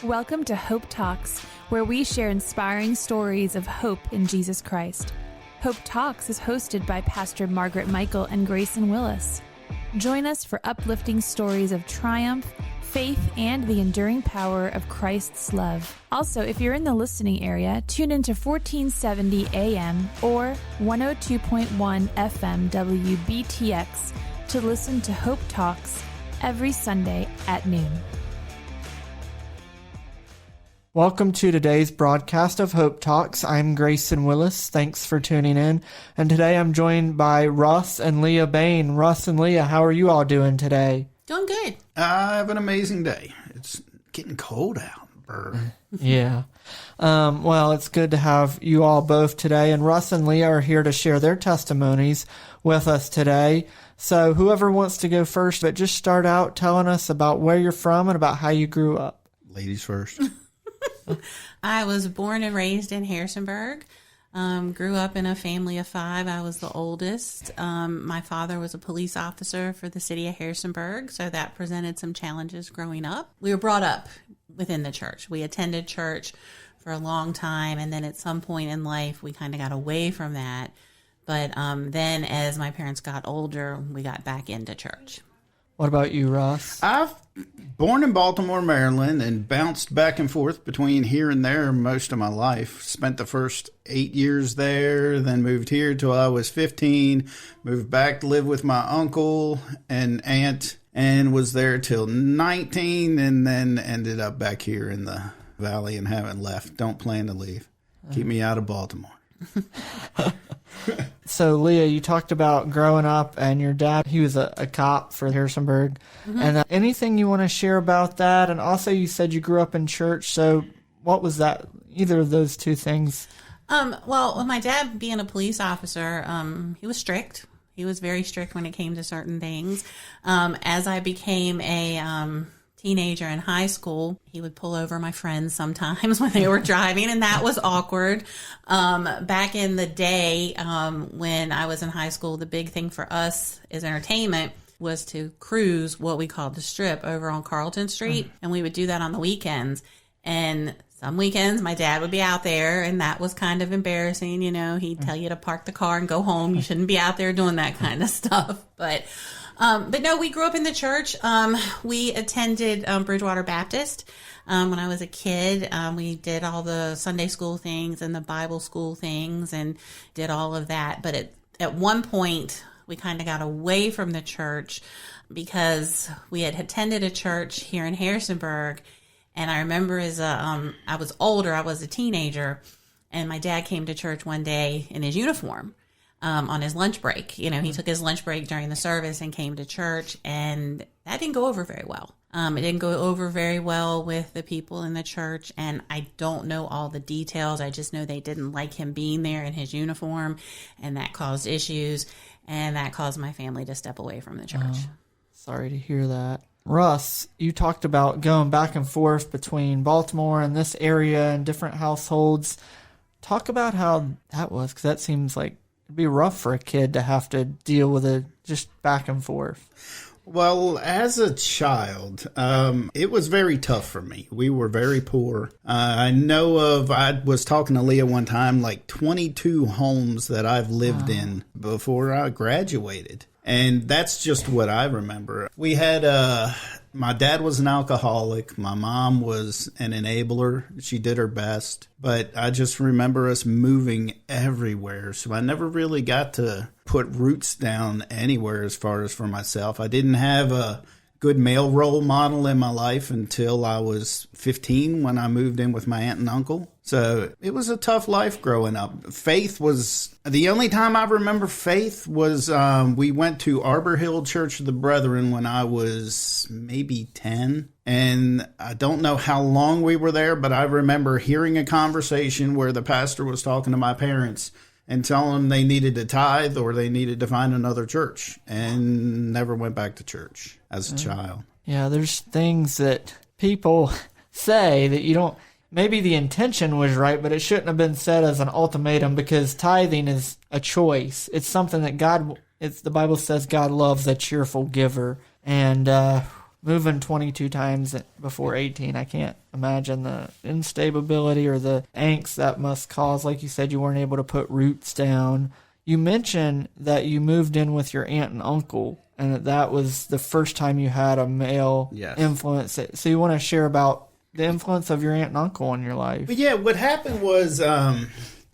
Welcome to Hope Talks, where we share inspiring stories of hope in Jesus Christ. Hope Talks is hosted by Pastor Margaret Michael and Grayson Willis. Join us for uplifting stories of triumph, faith, and the enduring power of Christ's love. Also, if you're in the listening area, tune into 1470 AM or 102.1 FM WBTX to listen to Hope Talks every Sunday at noon. Welcome to today's broadcast of Hope Talks. I'm Grayson Willis. Thanks for tuning in. And today I'm joined by Russ and Leah Bayne. Russ and Leah, how are you all doing today? Doing good. I have an amazing day. It's getting cold out. Yeah. Well, it's good to have you all both today. And Russ and Leah are here to share their testimonies with us today. So whoever wants to go first, but just start out telling us about where you're from and about how you grew up. Ladies first. I was born and raised in Harrisonburg. Grew up in a family of 5. I was the oldest. My father was a police officer for the city of Harrisonburg, so that presented some challenges growing up. We were brought up within the church. We attended church for a long time, and then at some point in life, we kind of got away from that. But then as my parents got older, we got back into church. What about you, Russ? I've born in Baltimore, Maryland, and bounced back and forth between here and there most of my life. Spent the first 8 years there, then moved here till I was 15, moved back to live with my uncle and aunt, and was there till 19, and then ended up back here in the valley and haven't left. Don't plan to leave. Keep me out of Baltimore. So, Leah, you talked about growing up and your dad, he was a cop for Harrisonburg. Mm-hmm. And anything you want to share about that? And also you said you grew up in church. So what was that, either of those two things? Well, my dad being a police officer, he was strict. He was very strict when it came to certain things. As I became a teenager in high school, he would pull over my friends sometimes when they were driving, and that was awkward. Back in the day, when I was in high school, the big thing for us as entertainment was to cruise what we called the Strip over on Carlton Street, and we would do that on the weekends. And some weekends, my dad would be out there, and that was kind of embarrassing. You know, he'd tell you to park the car and go home. You shouldn't be out there doing that kind of stuff. But no, we grew up in the church. We attended Bridgewater Baptist when I was a kid. We did all the Sunday school things and the Bible school things and did all of that. But at one point, we kind of got away from the church because we had attended a church here in Harrisonburg. And I remember I was older, I was a teenager, and my dad came to church one day in his uniform. On his lunch break. You know, he took his lunch break during the service and came to church, and that didn't go over very well. It didn't go over very well with the people in the church, and I don't know all the details. I just know they didn't like him being there in his uniform, and that caused issues, and that caused my family to step away from the church. Oh, sorry to hear that. Russ, you talked about going back and forth between Baltimore and this area and different households. Talk about how that was, because that seems like it'd be rough for a kid to have to deal with it just back and forth. Well, as a child, it was very tough for me. We were very poor. I was talking to Leah one time, like 22 homes that I've lived in before I graduated. And that's just what I remember. We had, my dad was an alcoholic. My mom was an enabler. She did her best. But I just remember us moving everywhere. So I never really got to put roots down anywhere as far as for myself. I didn't have a good male role model in my life until I was 15 when I moved in with my aunt and uncle. So it was a tough life growing up. Faith was, the only time I remember faith was we went to Arbor Hill Church of the Brethren when I was maybe 10. And I don't know how long we were there, but I remember hearing a conversation where the pastor was talking to my parents and telling them they needed to tithe or they needed to find another church, and never went back to church as a child. Yeah, there's things that people say that you don't, maybe the intention was right, but it shouldn't have been said as an ultimatum, because tithing is a choice. It's something that the Bible says God loves a cheerful giver. And moving 22 times before 18, I can't imagine the instability or the angst that must cause. Like you said, you weren't able to put roots down. You mentioned that you moved in with your aunt and uncle, and that was the first time you had a male influence. So you want to share about the influence of your aunt and uncle in your life? But yeah, what happened was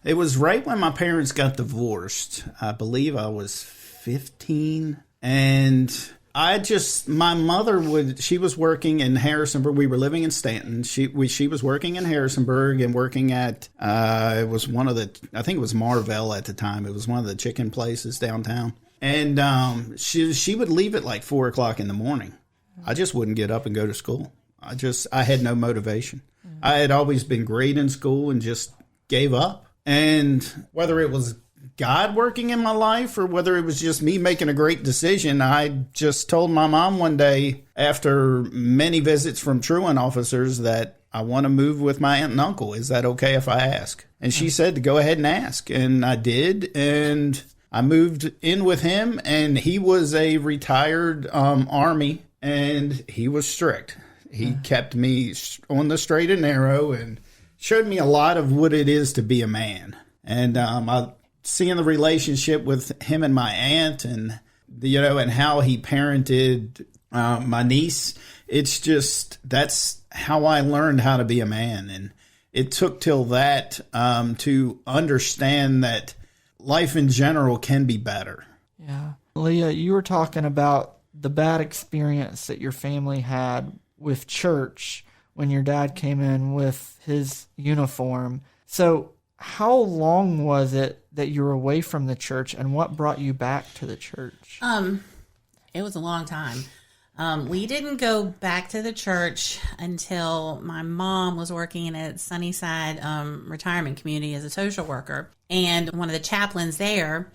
it was right when my parents got divorced. I believe I was 15, and my mother she was working in Harrisonburg. We were living in Stanton. She was working in Harrisonburg and working at, I think it was Marvell at the time. It was one of the chicken places downtown. And she would leave at like 4 o'clock in the morning. I just wouldn't get up and go to school. I had no motivation. I had always been great in school and just gave up. And whether it was God working in my life or whether it was just me making a great decision, I just told my mom one day after many visits from truant officers that I want to move with my aunt and uncle. Is that okay if I ask? And she said to go ahead and ask. And I did. And I moved in with him, and he was a retired Army, and he was strict. He kept me on the straight and narrow and showed me a lot of what it is to be a man. And seeing the relationship with him and my aunt, and and how he parented my niece, that's how I learned how to be a man. And it took till that to understand that life in general can be better. Yeah. Leah, you were talking about the bad experience that your family had with church when your dad came in with his uniform. So how long was it that you were away from the church, and what brought you back to the church? It was a long time. We didn't go back to the church until my mom was working at Sunnyside retirement community as a social worker. And one of the chaplains there,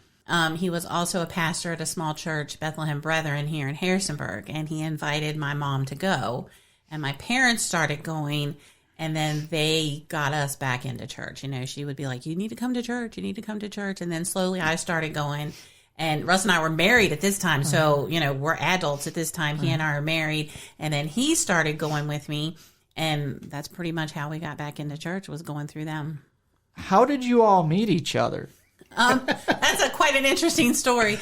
he was also a pastor at a small church, Bethlehem Brethren, here in Harrisonburg. And he invited my mom to go. And my parents started going, and then they got us back into church. She would be like, you need to come to church. You need to come to church. And then slowly I started going. And Russ and I were married at this time. So, we're adults at this time. He and I are married. And then he started going with me. And that's pretty much how we got back into church, was going through them. How did you all meet each other? That's quite an interesting story.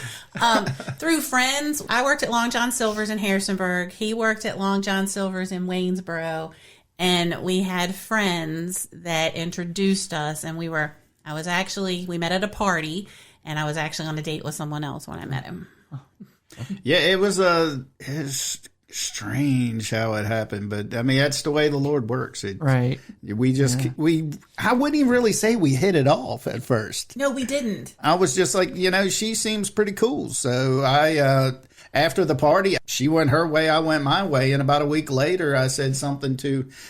Through friends. I worked at Long John Silver's in Harrisonburg. He worked at Long John Silver's in Waynesboro. And we had friends that introduced us. And we met at a party. And I was actually on a date with someone else when I met him. Yeah, it's strange how it happened, but I mean, that's the way the Lord works. Right. I wouldn't even really say we hit it off at first. No, we didn't. I was just like, she seems pretty cool. So after the party, she went her way, I went my way. And about a week later, I said something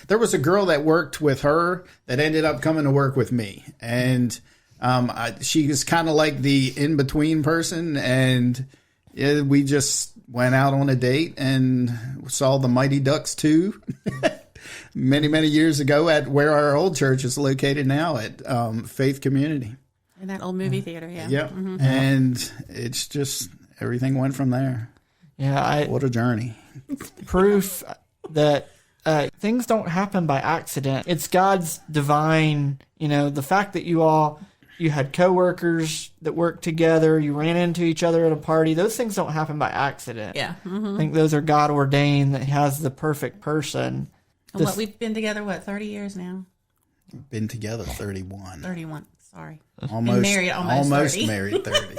there was a girl that worked with her that ended up coming to work with me. And she was kind of like the in-between person, and we just went out on a date and saw the Mighty Ducks 2 many, many years ago at where our old church is located now at Faith Community. In that old movie theater, yeah. Yep. Mm-hmm. And it's just, everything went from there. Yeah. What a journey. Proof that things don't happen by accident. It's God's divine, the fact that you had coworkers that worked together. You ran into each other at a party. Those things don't happen by accident. Yeah. Mm-hmm. I think those are God ordained, that He has the perfect person. We've been together, 30 years now? Been together 31. 31, sorry. Almost married almost 30. Married 30.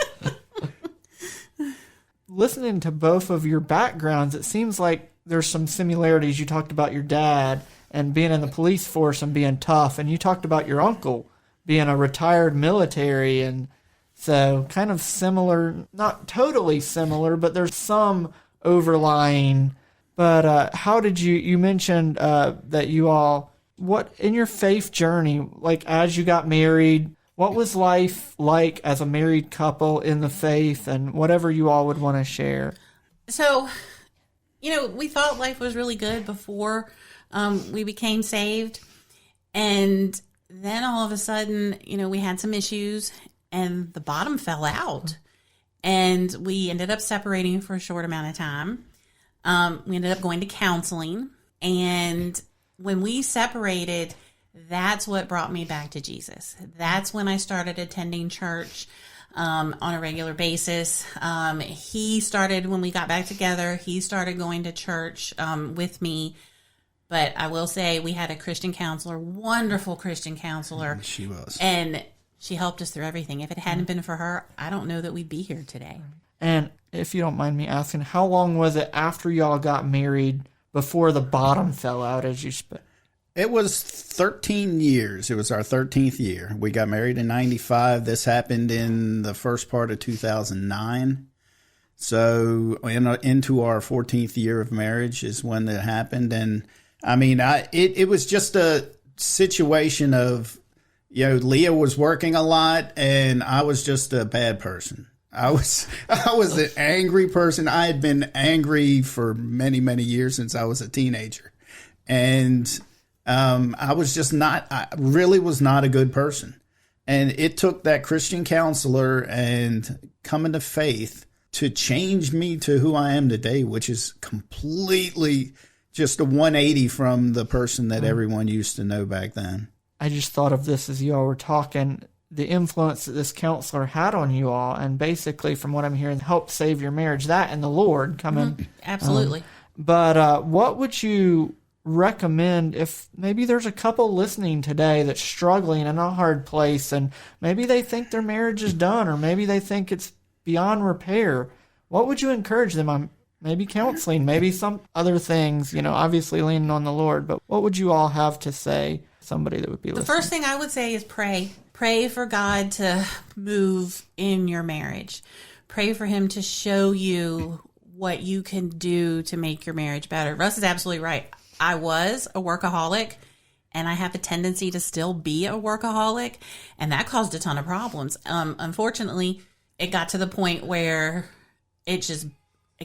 Listening to both of your backgrounds, it seems like there's some similarities. You talked about your dad and being in the police force and being tough, and you talked about your uncle being a retired military, and so kind of similar, not totally similar, but there's some overlying. But how did you mentioned that you all, what in your faith journey, like as you got married, what was life like as a married couple in the faith, and whatever you all would want to share? So, we thought life was really good before we became saved, and then all of a sudden, we had some issues and the bottom fell out, and we ended up separating for a short amount of time. We ended up going to counseling. And when we separated, that's what brought me back to Jesus. That's when I started attending church on a regular basis. He started, when we got back together, he started going to church with me. But I will say we had a Christian counselor, wonderful Christian counselor. She was. And she helped us through everything. If it hadn't been for her, I don't know that we'd be here today. And if you don't mind me asking, how long was it after y'all got married before the bottom fell out, as you spent? It was 13 years. It was our 13th year. We got married in 95. This happened in the first part of 2009. So into our 14th year of marriage is when that happened. And I mean, it was just a situation of, Leah was working a lot and I was just a bad person. I was an angry person. I had been angry for many, many years since I was a teenager. And I really was not a good person. And it took that Christian counselor and coming to faith to change me to who I am today, which is completely just a 180 from the person that everyone used to know back then. I just thought of this as you all were talking, the influence that this counselor had on you all, and basically, from what I'm hearing, helped save your marriage. That and the Lord coming. Mm-hmm. Absolutely. But what would you recommend if maybe there's a couple listening today that's struggling in a hard place, and maybe they think their marriage is done, or maybe they think it's beyond repair? What would you encourage them on? Maybe counseling, maybe some other things, obviously leaning on the Lord, but what would you all have to say, somebody that would be listening? The first thing I would say is pray. Pray for God to move in your marriage. Pray for him to show you what you can do to make your marriage better. Russ is absolutely right. I was a workaholic, and I have a tendency to still be a workaholic, and that caused a ton of problems. Unfortunately, it got to the point where it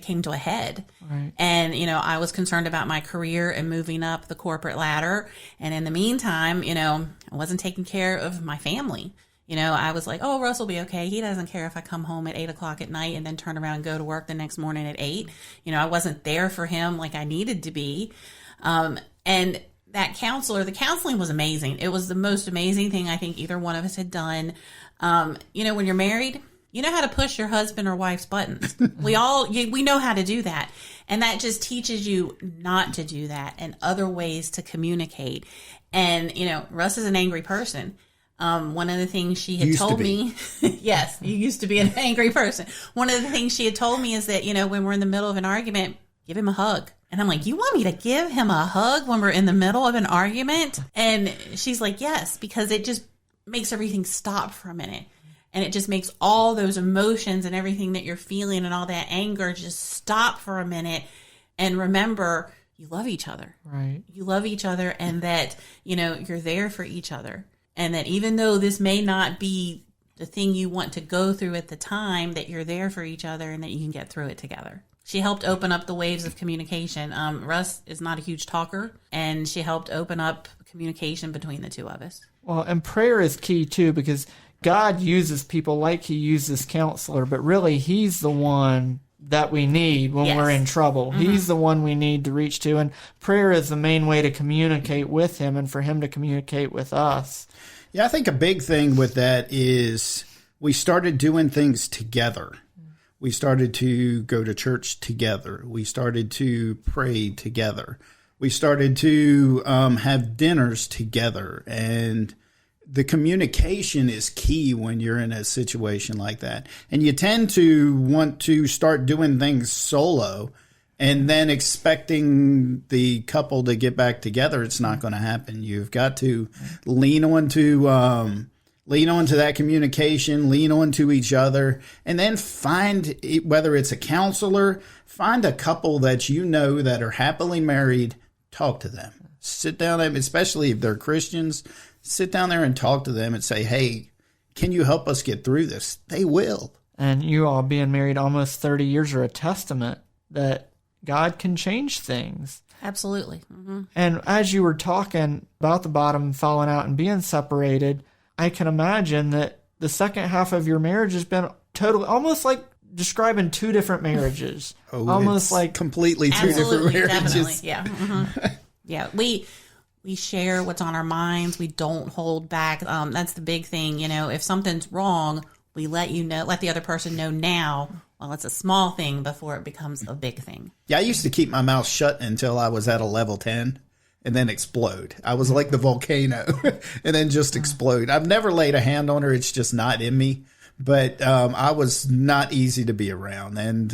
came to a head. Right. And, I was concerned about my career and moving up the corporate ladder. And in the meantime, I wasn't taking care of my family. I was like, oh, Russ will be okay. He doesn't care if I come home at 8:00 at night and then turn around and go to work the next morning at 8. I wasn't there for him like I needed to be. And that counselor, the counseling was amazing. It was the most amazing thing I think either one of us had done. When you're married, you know how to push your husband or wife's buttons. We know how to do that. And that just teaches you not to do that and other ways to communicate. And, Russ is an angry person. One of the things she had told me, yes, you used to be an angry person. One of the things she had told me is that, when we're in the middle of an argument, give him a hug. And I'm like, you want me to give him a hug when we're in the middle of an argument? And she's like, yes, because it just makes everything stop for a minute. And it just makes all those emotions and everything that you're feeling and all that anger just stop for a minute. And remember, you love each other. Right. You love each other, and that, you're there for each other. And that even though this may not be the thing you want to go through at the time, that you're there for each other and that you can get through it together. She helped open up the waves of communication. Russ is not a huge talker, and she helped open up communication between the two of us. Well, and prayer is key too, because God uses people like he uses counselor, but really he's the one that we need when we're in trouble. Mm-hmm. He's the one we need to reach to, and prayer is the main way to communicate with him and for him to communicate with us. Yeah, I think a big thing with that is we started doing things together. We started to go to church together. We started to pray together. We started to have dinners together. And the communication is key when you're in a situation like that. And you tend to want to start doing things solo and then expecting the couple to get back together. It's not going to happen. You've got to lean onto that communication, lean onto each other, and then find, whether it's a counselor, find a couple that you know that are happily married, talk to them. Sit down, especially if they're Christians, sit down there and talk to them and say, hey, can you help us get through this? They will. And you all being married almost 30 years are a testament that God can change things. Absolutely. Mm-hmm. And as you were talking about the bottom falling out and being separated, I can imagine that the second half of your marriage has been totally, almost like describing two different marriages. Almost it's like completely two Absolutely, different marriages. definitely. Yeah. Yeah. We share what's on our minds. We don't hold back. That's the big thing. If something's wrong, we let the other person know now. Well, it's a small thing before it becomes a big thing. Yeah, I used to keep my mouth shut until I was at a level 10 and then explode. I was like the volcano and then just explode. I've never laid a hand on her. It's just not in me. But I was not easy to be around. And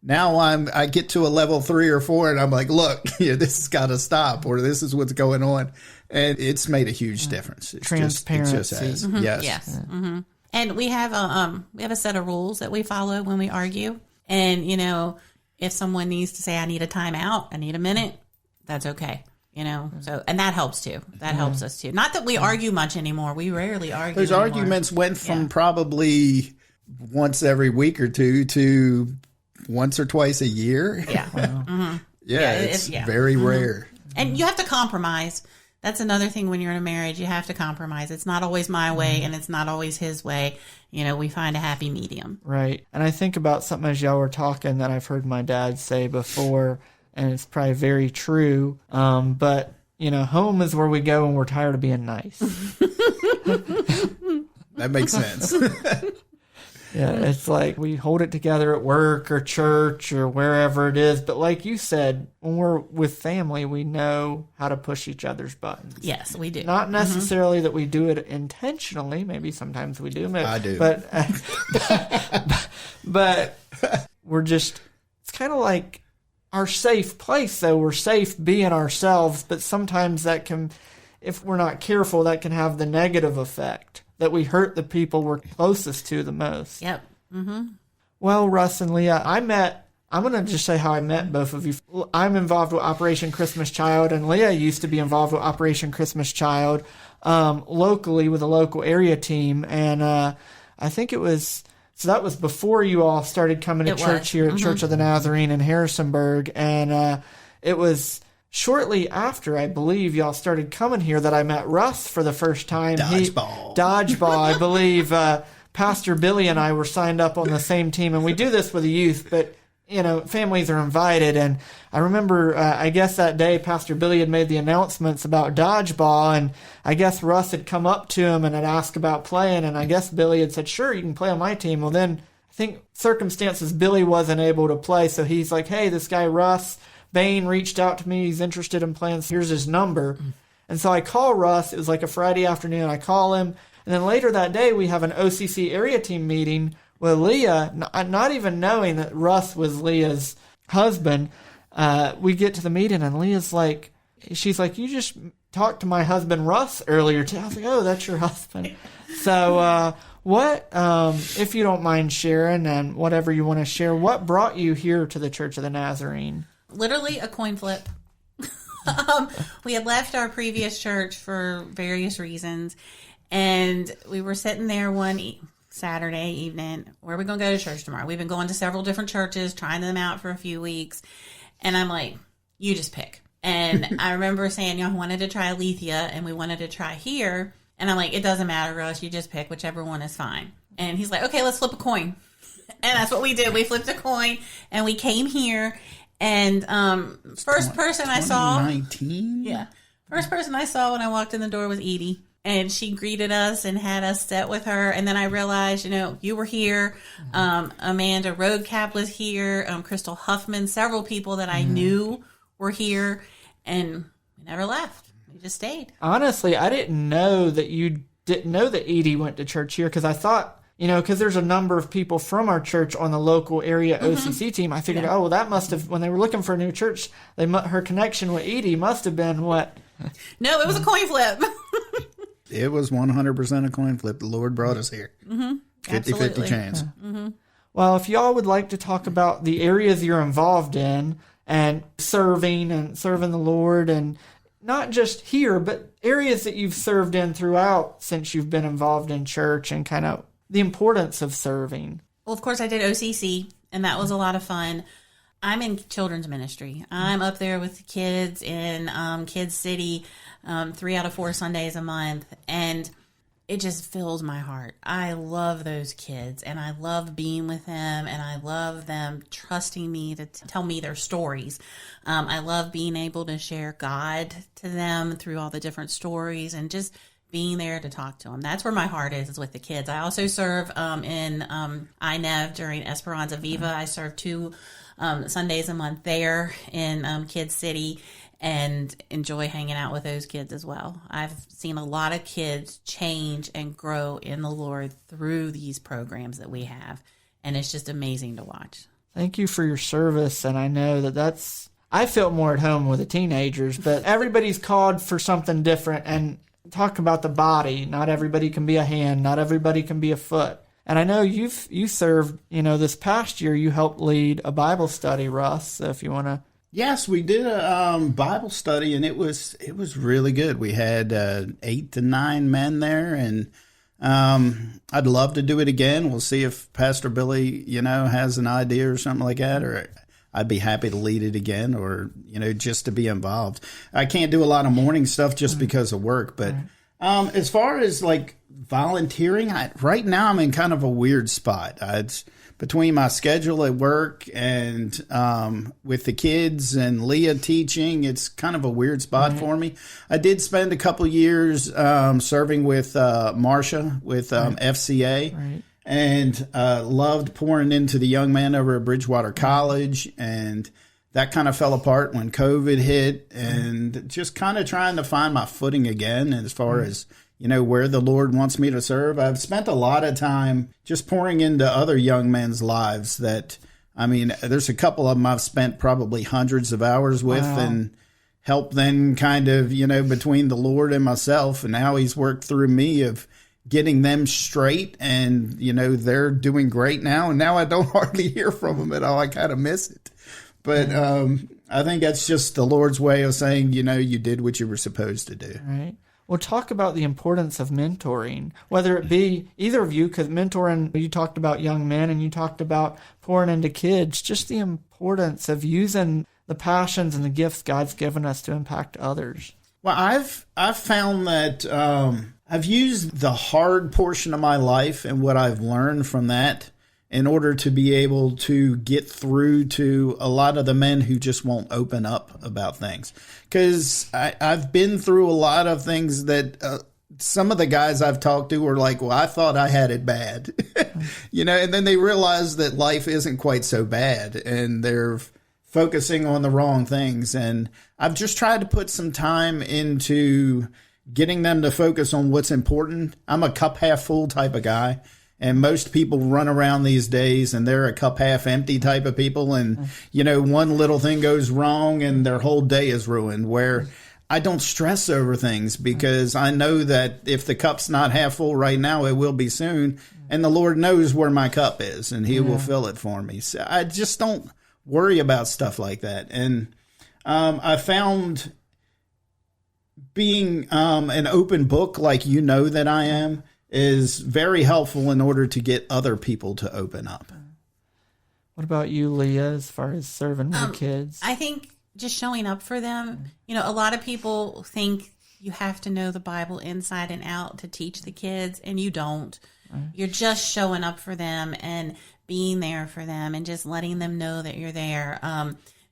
now I get to a level 3 or 4 and I'm like, look, this has got to stop, or this is what's going on. And it's made a huge difference. It's transparency. It just has. Yes. Yes. Mm-hmm. And we have a set of rules that we follow when we argue. And, if someone needs to say, I need a timeout, I need a minute, that's okay. So, and that helps too. That helps us too. Not that we argue much anymore. We rarely argue. Those anymore. arguments went from probably once every week or two to once or twice a year. Yeah. It's very rare. And you have to compromise. That's another thing when you're in a marriage. You have to compromise. It's not always my way and it's not always his way. We find a happy medium. Right. And I think about something as y'all were talking that I've heard my dad say before, and it's probably very true. But, home is where we go when we're tired of being nice. That makes sense. Yeah, it's like we hold it together at work or church or wherever it is. But like you said, when we're with family, we know how to push each other's buttons. Yes, we do. Not necessarily that we do it intentionally. Maybe sometimes we do. I do. But we're just, it's kind of like our safe place, though. We're safe being ourselves, but sometimes that can, if we're not careful, that can have the negative effect that we hurt the people we're closest to the most. Yep. Mm-hmm. Well, Russ and Leah, I'm going to just say how I met both of you. I'm involved with Operation Christmas Child, and Leah used to be involved with Operation Christmas Child locally with a local area team. And I think it was, so that was before you all started coming to church here at Church of the Nazarene in Harrisonburg. And it was shortly after, I believe, y'all started coming here that I met Russ for the first time. Dodgeball, I believe. Pastor Billy and I were signed up on the same team, and we do this with the youth, but, families are invited. And I remember, I guess that day, Pastor Billy had made the announcements about dodgeball, and I guess Russ had come up to him and had asked about playing, and I guess Billy had said, sure, you can play on my team. Well, then, I think circumstances, Billy wasn't able to play, so he's like, hey, this guy Russ Bayne reached out to me. He's interested in playing. Here's his number. And so I call Russ. It was like a Friday afternoon. I call him. And then later that day, we have an OCC area team meeting with Leah, not even knowing that Russ was Leah's husband. We get to the meeting, and Leah's like, she's like, you just talked to my husband Russ earlier today. I was like, oh, that's your husband. So what, if you don't mind sharing and whatever you want to share, what brought you here to the Church of the Nazarene? Literally a coin flip. We had left our previous church for various reasons, and we were sitting there one Saturday evening. Where are we going to go to church tomorrow? We've been going to several different churches, trying them out for a few weeks, and I'm like, you just pick. And I remember saying, I wanted to try Alethea, and we wanted to try here, and I'm like, it doesn't matter, Russ, you just pick. Whichever one is fine. And he's like, okay, let's flip a coin. And that's what we did. We flipped a coin, and we came here. And first person I saw, 2019? Yeah, first person I saw when I walked in the door was Edie, and she greeted us and had us sit with her. And then I realized, you were here. Amanda Roadcap was here. Crystal Huffman, several people that I knew were here, and we never left. We just stayed. Honestly, I didn't know that you didn't know that Edie went to church here, because I thought, because there's a number of people from our church on the local area OCC team. I figured, oh, well, that must have, when they were looking for a new church, her connection with Edie must have been what? No, it was a coin flip. It was 100% a coin flip. The Lord brought us here. 50-50 chance. Well, if y'all would like to talk about the areas you're involved in and serving the Lord, and not just here, but areas that you've served in throughout since you've been involved in church, and kind of the importance of serving. Well, of course, I did OCC, and that was a lot of fun. I'm in children's ministry. I'm up there with the kids in Kids City 3 out of 4 Sundays a month. And it just fills my heart. I love those kids, and I love being with them, and I love them trusting me to tell me their stories. I love being able to share God to them through all the different stories, and just being there to talk to them. That's where my heart is with the kids. I also serve in INEV during Esperanza Viva. I serve 2 Sundays a month there in Kid City, and enjoy hanging out with those kids as well. I've seen a lot of kids change and grow in the Lord through these programs that we have, and it's just amazing to watch. Thank you for your service, and I know I felt more at home with the teenagers, but everybody's called for something different, and talk about the body. Not everybody can be a hand, not everybody can be a foot. And I know you served, this past year you helped lead a Bible study, Russ, so if you want to. Yes, we did a Bible study, and it was really good. We had 8 to 9 men there, and I'd love to do it again. We'll see if Pastor Billy, has an idea or something like that, or I'd be happy to lead it again, or just to be involved. I can't do a lot of morning stuff just because of work, but as far as like volunteering, right now I'm in kind of a weird spot. Between my schedule at work and with the kids and Leah teaching, it's kind of a weird spot for me. I did spend a couple years serving with Marcia with FCA, and loved pouring into the young man over at Bridgewater College, and that kind of fell apart when COVID hit, and just kind of trying to find my footing again as far as where the Lord wants me to serve. I've spent a lot of time just pouring into other young men's lives there's a couple of them I've spent probably hundreds of hours with and helped them kind of, between the Lord and myself, and how he's worked through me of getting them straight, and, they're doing great now. And now I don't hardly hear from them at all. I kind of miss it. But I think that's just the Lord's way of saying, you did what you were supposed to do. Right. Well, talk about the importance of mentoring, whether it be either of you, because mentoring, you talked about young men and you talked about pouring into kids, just the importance of using the passions and the gifts God's given us to impact others. Well, I've found that I've used the hard portion of my life and what I've learned from that in order to be able to get through to a lot of the men who just won't open up about things. Because I've been through a lot of things that some of the guys I've talked to were like, well, I thought I had it bad, and then they realize that life isn't quite so bad, and they're focusing on the wrong things. And I've just tried to put some time into getting them to focus on what's important. I'm a cup half full type of guy. And most people run around these days and they're a cup half empty type of people. And, one little thing goes wrong and their whole day is ruined, where I don't stress over things because I know that if the cup's not half full right now, it will be soon. And the Lord knows where my cup is and he will fill it for me. So I just don't worry about stuff like that. And I found being an open book like that I am is very helpful in order to get other people to open up. What about you, Leah, as far as serving with kids? I think just showing up for them. A lot of people think you have to know the Bible inside and out to teach the kids, and you don't. Right. You're just showing up for them and being there for them and just letting them know that you're there.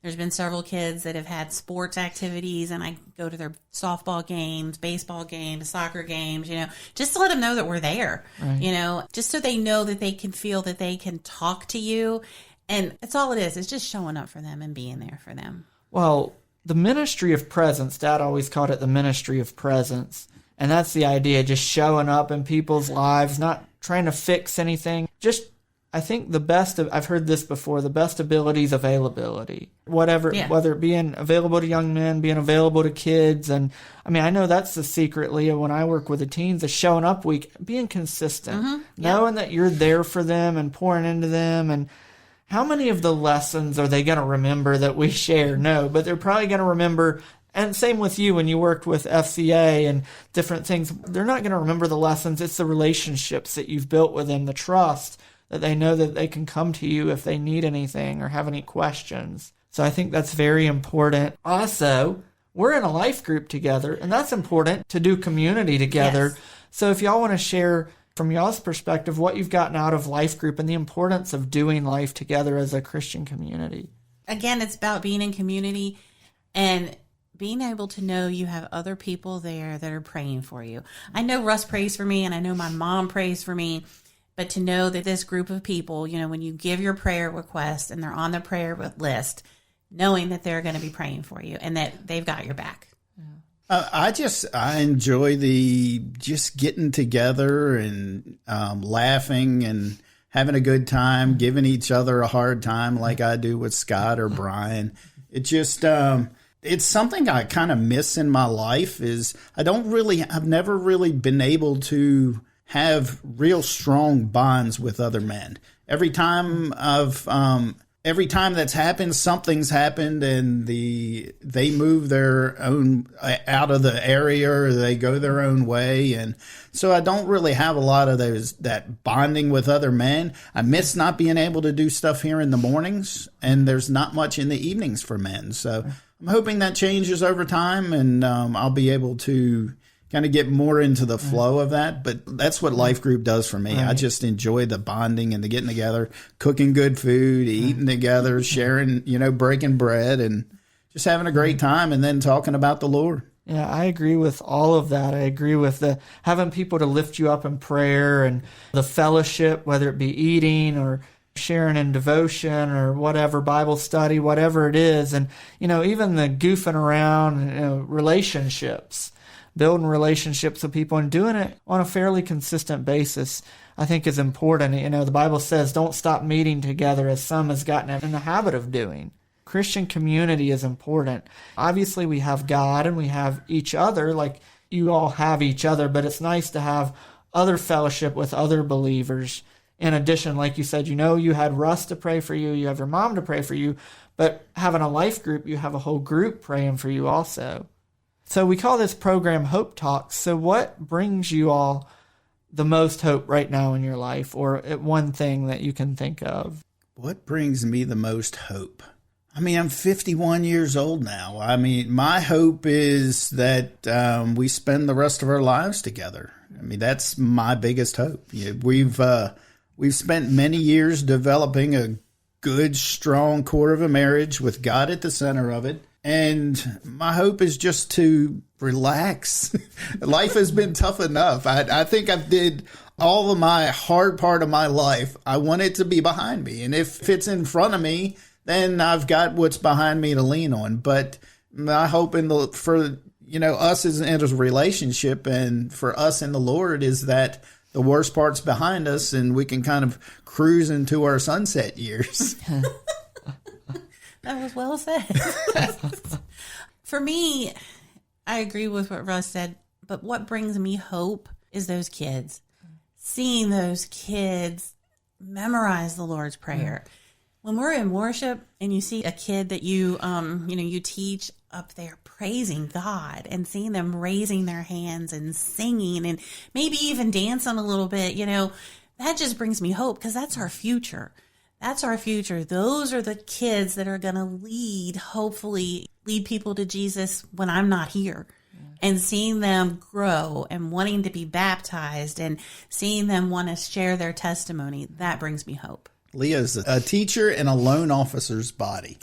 There's been several kids that have had sports activities, and I go to their softball games, baseball games, soccer games, just to let them know that we're there, right. Just so they know that they can feel that they can talk to you. And that's all it is. It's just showing up for them and being there for them. Well, the ministry of presence, Dad always called it the ministry of presence. And that's the idea, just showing up in people's lives, not trying to fix anything, just I think I've heard this before, the best ability is availability. Whether it being available to young men, being available to kids. And I know that's the secret, Leah, when I work with the teens, the showing up week, being consistent, knowing that you're there for them and pouring into them. And how many of the lessons are they going to remember that we share? No, but they're probably going to remember. And same with you when you worked with FCA and different things. They're not going to remember the lessons. It's the relationships that you've built with them, the trust, that they know that they can come to you if they need anything or have any questions. So I think that's very important. Also, we're in a life group together, and that's important to do community together. Yes. So if y'all want to share from y'all's perspective what you've gotten out of life group and the importance of doing life together as a Christian community. Again, it's about being in community and being able to know you have other people there that are praying for you. I know Russ prays for me, and I know my mom prays for me, but to know that this group of people, when you give your prayer request and they're on the prayer list, knowing that they're going to be praying for you and that they've got your back. I enjoy just getting together and laughing and having a good time, giving each other a hard time like I do with Scott or Brian. It just, it's something I kind of miss in my life is I've never really been able to have real strong bonds with other men. Every time that's happened, something's happened, and they move their own out of the area, or they go their own way, and so I don't really have a lot of that bonding with other men. I miss not being able to do stuff here in the mornings, and there's not much in the evenings for men. So I'm hoping that changes over time, and I'll be able to kind of get more into the flow of that. But that's what life group does for me. Right. I just enjoy the bonding and the getting together, cooking good food, eating together, sharing, breaking bread, and just having a great time, and then talking about the Lord. Yeah, I agree with all of that. I agree with having people to lift you up in prayer and the fellowship, whether it be eating or sharing in devotion or whatever, Bible study, whatever it is. And, even the goofing around, relationships. Building relationships with people and doing it on a fairly consistent basis, I think is important. The Bible says don't stop meeting together as some has gotten in the habit of doing. Christian community is important. Obviously, we have God and we have each other, like you all have each other, but it's nice to have other fellowship with other believers. In addition, like you said, you had Russ to pray for you, you have your mom to pray for you, but having a life group, you have a whole group praying for you also. So we call this program Hope Talks. So what brings you all the most hope right now in your life, or one thing that you can think of? What brings me the most hope? I'm 51 years old now. My hope is that we spend the rest of our lives together. That's my biggest hope. We've spent many years developing a good, strong core of a marriage with God at the center of it. And my hope is just to relax. Life has been tough enough. I think I've did all of my hard part of my life. I want it to be behind me. And if it's in front of me, then I've got what's behind me to lean on. But my hope for us as a relationship and for us in the Lord is that the worst part's behind us and we can kind of cruise into our sunset years. That was well said. For me, I agree with what Russ said, but what brings me hope is those kids. Seeing those kids memorize the Lord's Prayer. When we're in worship and you see a kid that you teach up there praising God and seeing them raising their hands and singing and maybe even dancing a little bit, that just brings me hope because that's our future. That's our future. Those are the kids that are going to hopefully lead people to Jesus when I'm not here. And seeing them grow and wanting to be baptized and seeing them want to share their testimony, that brings me hope. Leah's a teacher in a loan officer's body.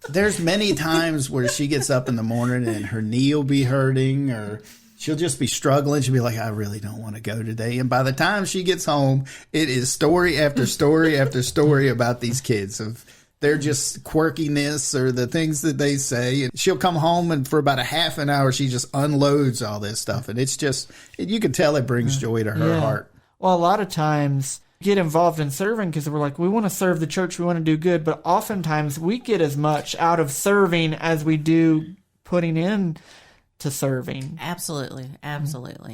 There's many times where she gets up in the morning and her knee will be hurting or she'll just be struggling. She'll be like, I really don't want to go today. And by the time she gets home, it is story after story after story about these kids of their just quirkiness or the things that they say. And she'll come home and for about a half an hour, she just unloads all this stuff. And it's just, you can tell it brings joy to her heart. Well, a lot of times get involved in serving because we're like, we want to serve the church, we want to do good. But oftentimes we get as much out of serving as we do putting in to serving. Absolutely.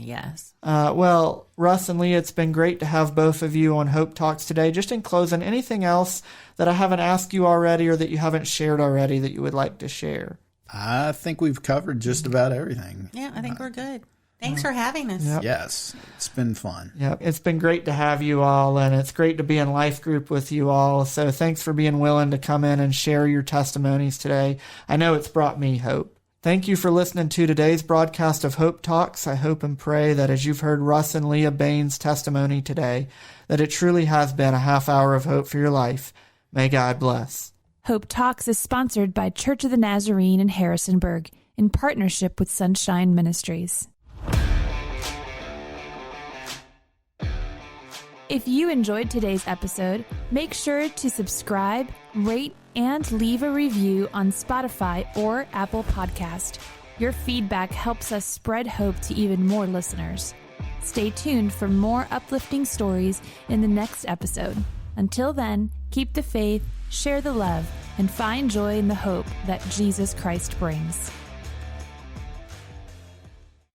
Yes. Well, Russ and Leah, it's been great to have both of you on Hope Talks today. Just in closing, anything else that I haven't asked you already or that you haven't shared already that you would like to share? I think we've covered just about everything. Yeah, I think we're good. Thanks for having us. Yep. Yes, it's been fun. Yeah, it's been great to have you all, and it's great to be in life group with you all. So thanks for being willing to come in and share your testimonies today. I know it's brought me hope. Thank you for listening to today's broadcast of Hope Talks. I hope and pray that as you've heard Russ and Leah Bayne's testimony today, that it truly has been a half hour of hope for your life. May God bless. Hope Talks is sponsored by Church of the Nazarene in Harrisonburg in partnership with Sunshine Ministries. If you enjoyed today's episode, make sure to subscribe, rate, and leave a review on Spotify or Apple Podcast. Your feedback helps us spread hope to even more listeners. Stay tuned for more uplifting stories in the next episode. Until then, keep the faith, share the love, and find joy in the hope that Jesus Christ brings.